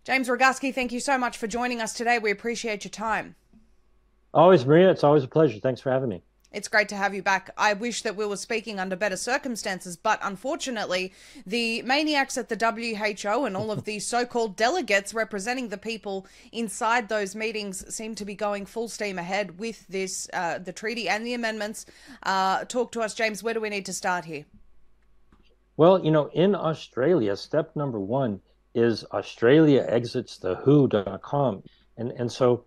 James Roguski, thank you so much for joining us today. We appreciate your time. Always, Maria. It's always a pleasure. Thanks for having me. It's great to have you back. I wish that we were speaking under better circumstances, but unfortunately, the maniacs at the WHO and all of the so called delegates representing the people inside those meetings seem to be going full steam ahead with this, the treaty and the amendments. Talk to us, James. Where do we need to start here? Well, in Australia, step number one is Australia exits the WHO.com. And so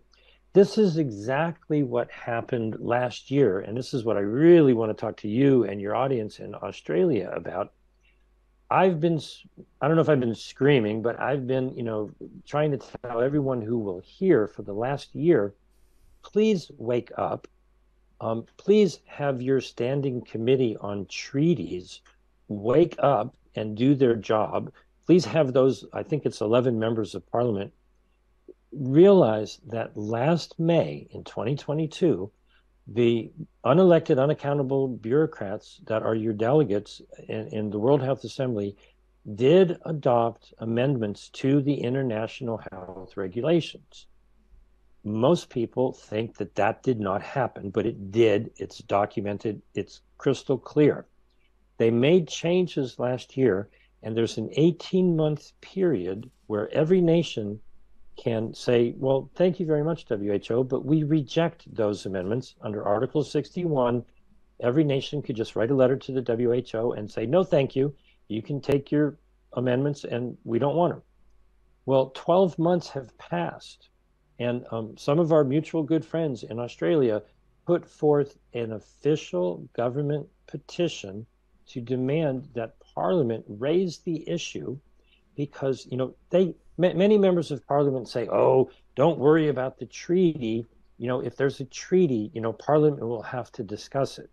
this is exactly what happened last year. And this is what I really want to talk to you and your audience in Australia about. I've been, I don't know if I've been screaming, but I've been, trying to tell everyone who will hear for the last year, please wake up. Please have your standing committee on treaties wake up and do their job. Please have those, I think it's 11 members of parliament, realize that last May in 2022, the unelected, unaccountable bureaucrats that are your delegates in the World Health Assembly did adopt amendments to the international health regulations. Most people think that that did not happen, but it did. It's documented. It's crystal clear. They made changes last year, and there's an 18-month period where every nation can say, well, thank you very much, WHO, but we reject those amendments under Article 61. Every nation could just write a letter to the WHO and say, no, thank you. You can take your amendments and we don't want them. Well, 12 months have passed. And some of our mutual good friends in Australia put forth an official government petition to demand that Parliament raise the issue because, many members of Parliament say, oh, don't worry about the treaty. If there's a treaty, Parliament will have to discuss it.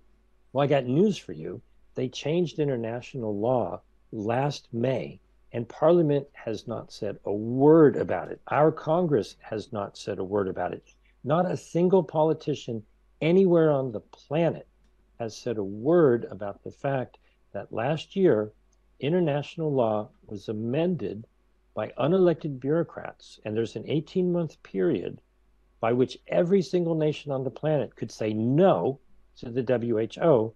Well, I got news for you. They changed international law last May, and Parliament has not said a word about it. Our Congress has not said a word about it. Not a single politician anywhere on the planet has said a word about the fact that last year, international law was amended by unelected bureaucrats, and there's an 18-month period by which every single nation on the planet could say no to the WHO.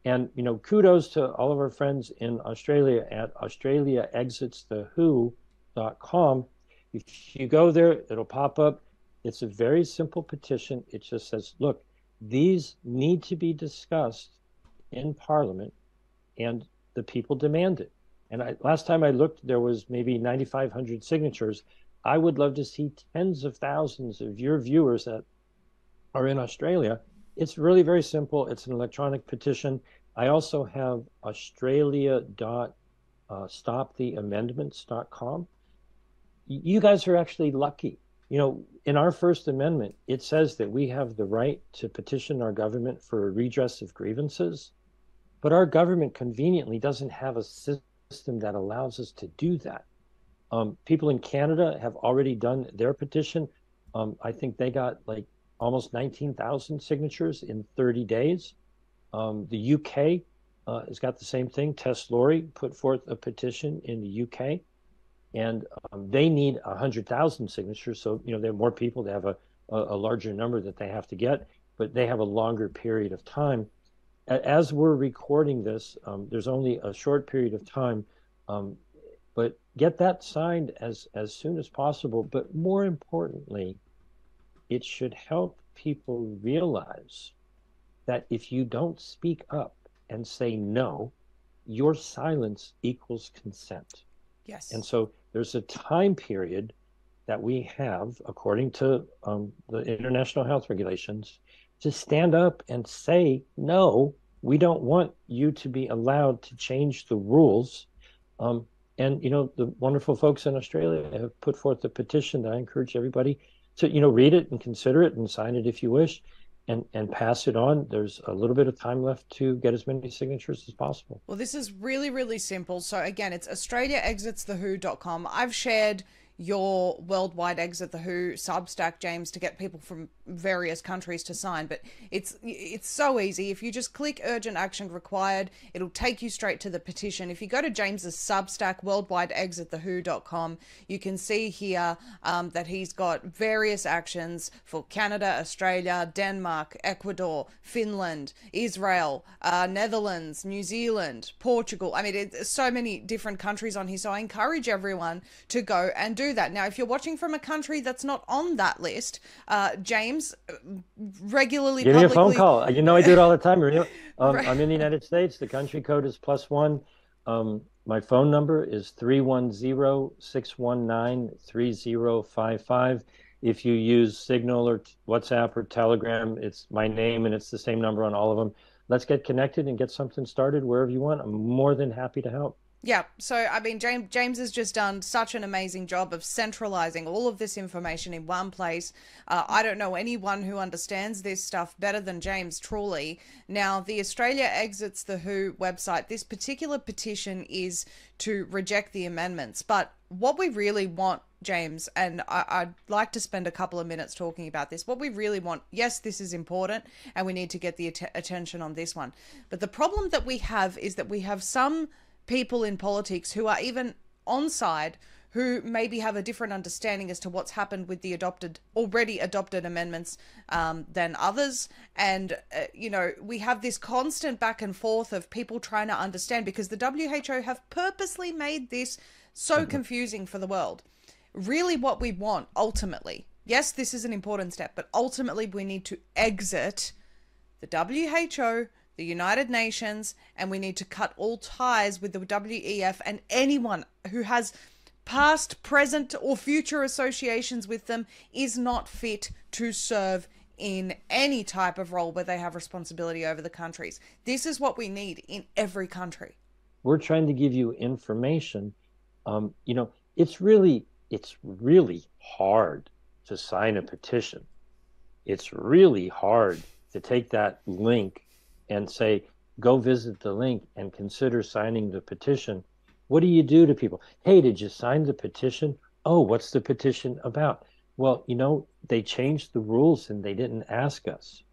And, kudos to all of our friends in Australia at australiaexitsthewho.com. If you go there, it'll pop up. It's a very simple petition. It just says, look, these need to be discussed in Parliament, and the people demand it. And last time I looked, there was maybe 9,500 signatures. I would love to see tens of thousands of your viewers that are in Australia. It's really very simple. It's an electronic petition. I also have australia.stoptheamendments.com. You guys are actually lucky. In our First Amendment, it says that we have the right to petition our government for redress of grievances, but our government conveniently doesn't have a system that allows us to do that. People in Canada have already done their petition. I think they got like almost 19,000 signatures in 30 days. The UK has got the same thing. Tess Lawrie put forth a petition in the UK, and they need 100,000 signatures. So, they have more people. They have a larger number that they have to get, but they have a longer period of time. As we're recording this, there's only a short period of time, but get that signed as soon as possible. But more importantly, it should help people realize that if you don't speak up and say no, your silence equals consent. Yes. And so there's a time period that we have, according to the international health regulations, to stand up and say, no, we don't want you to be allowed to change the rules. And, the wonderful folks in Australia have put forth a petition that I encourage everybody to, read it and consider it and sign it if you wish, and pass it on. There's a little bit of time left to get as many signatures as possible. Well, this is really, really simple. So again, it's australiaexitsthewho.com. I've shared your worldwide exit the WHO Substack, James, to get people from various countries to sign. But it's so easy. If you just click urgent action required, it'll take you straight to the petition. If you go to James's Substack, worldwideexitthewho.com, you can see here that he's got various actions for Canada, Australia, Denmark, Ecuador, Finland, Israel, Netherlands, New Zealand, Portugal. I mean, it's so many different countries on here. So I encourage everyone to go and do that. Now, if you're watching from a country that's not on that list, James regularly give me a phone call. You know, I do it all the time. I'm in the United States. The country code is +1. My phone number is 310-619-3055. If you use Signal or WhatsApp or Telegram, it's my name and it's the same number on all of them. Let's get connected and get something started wherever you want. I'm more than happy to help. Yeah, so I mean, James has just done such an amazing job of centralizing all of this information in one place. I don't know anyone who understands this stuff better than James, truly. Now, the Australia Exits the WHO website, this particular petition is to reject the amendments. But what we really want, James, and I'd like to spend a couple of minutes talking about this. What we really want, yes, this is important, and we need to get the attention on this one. But the problem that we have is that we have some people in politics who are even on side who maybe have a different understanding as to what's happened with the already adopted amendments than others. And, you know, we have this constant back and forth of people trying to understand, because the WHO have purposely made this so confusing for the world. Really what we want ultimately, yes, this is an important step, but ultimately we need to exit the WHO, the United Nations, and we need to cut all ties with the WEF and anyone who has past, present, or future associations with them is not fit to serve in any type of role where they have responsibility over the countries. This is what we need in every country. We're trying to give you information. You know, it's really hard to sign a petition. It's really hard to take that link and say, go visit the link and consider signing the petition. What do you do to people? Hey, did you sign the petition? Oh, what's the petition about? Well, you know, they changed the rules and they didn't ask us.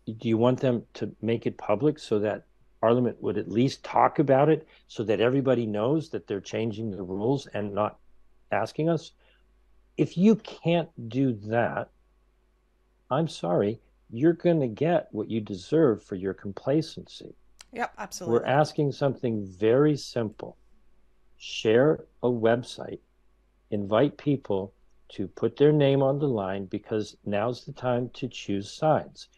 Do you want them to make it public so that Parliament would at least talk about it, so that everybody knows that they're changing the rules and not asking us? If you can't do that, I'm sorry, you're going to get what you deserve for your complacency. Yep, absolutely. We're asking something very simple. Share a website. Invite people to put their name on the line, because now's the time to choose sides.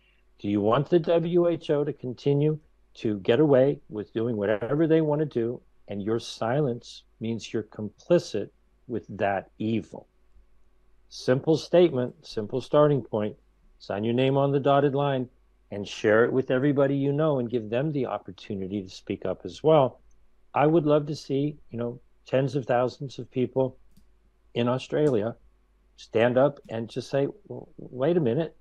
Do you want the WHO to continue to get away with doing whatever they want to do, and your silence means you're complicit with that evil? Simple statement, simple starting point. Sign your name on the dotted line and share it with everybody you know, and give them the opportunity to speak up as well. I would love to see, you know, tens of thousands of people in Australia stand up and just say, well, wait a minute,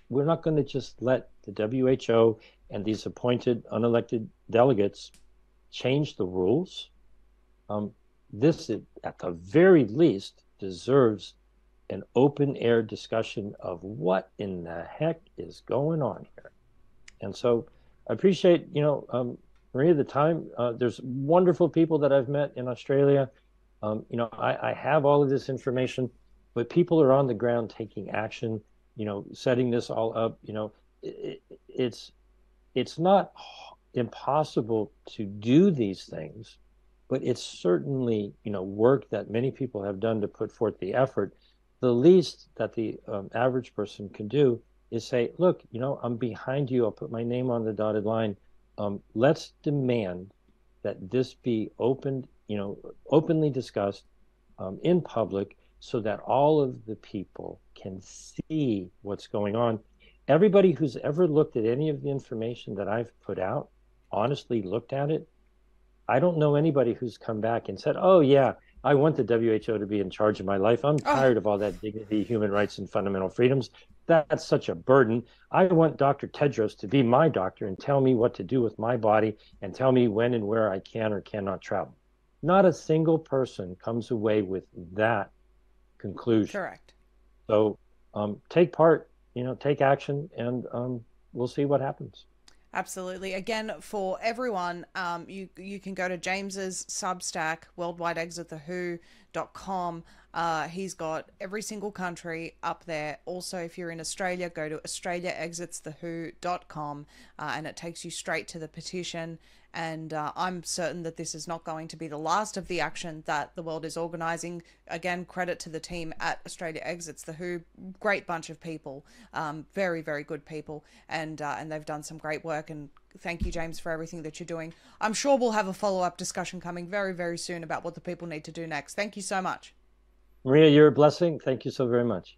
we're not going to just let the WHO and these appointed unelected delegates change the rules. This, at the very least, deserves an open air discussion of what in the heck is going on here. And so I appreciate, you know, Maria, the time. There's wonderful people that I've met in Australia. You know, I have all of this information, but people are on the ground taking action, you know, setting this all up. You know, it's not impossible to do these things, but it's certainly, you know, work that many people have done to put forth the effort. The least that the average person can do is say, look, you know, I'm behind you. I'll put my name on the dotted line. Let's demand that this be opened, you know, openly discussed in public, so that all of the people can see what's going on. Everybody who's ever looked at any of the information that I've put out, honestly looked at it, I don't know anybody who's come back and said, oh yeah, I want the WHO to be in charge of my life. I'm tired of all that dignity, human rights, and fundamental freedoms. That's such a burden. I want Dr. Tedros to be my doctor and tell me what to do with my body and tell me when and where I can or cannot travel. Not a single person comes away with that conclusion. Correct. So take part, take action, and we'll see what happens. Absolutely. Again, for everyone, you can go to James's Substack, worldwideexitthewho.com. He's got every single country up there. Also, if you're in Australia, go to australiaexitsthewho.com, and it takes you straight to the petition. And I'm certain that this is not going to be the last of the action that the world is organizing. Again, credit to the team at Australia Exits the Who. Great bunch of people, very, very good people, and they've done some great work. And thank you, James, for everything that you're doing. I'm sure we'll have a follow-up discussion coming very, very soon about what the people need to do next. Thank you so much. Maria, you're a blessing. Thank you so very much.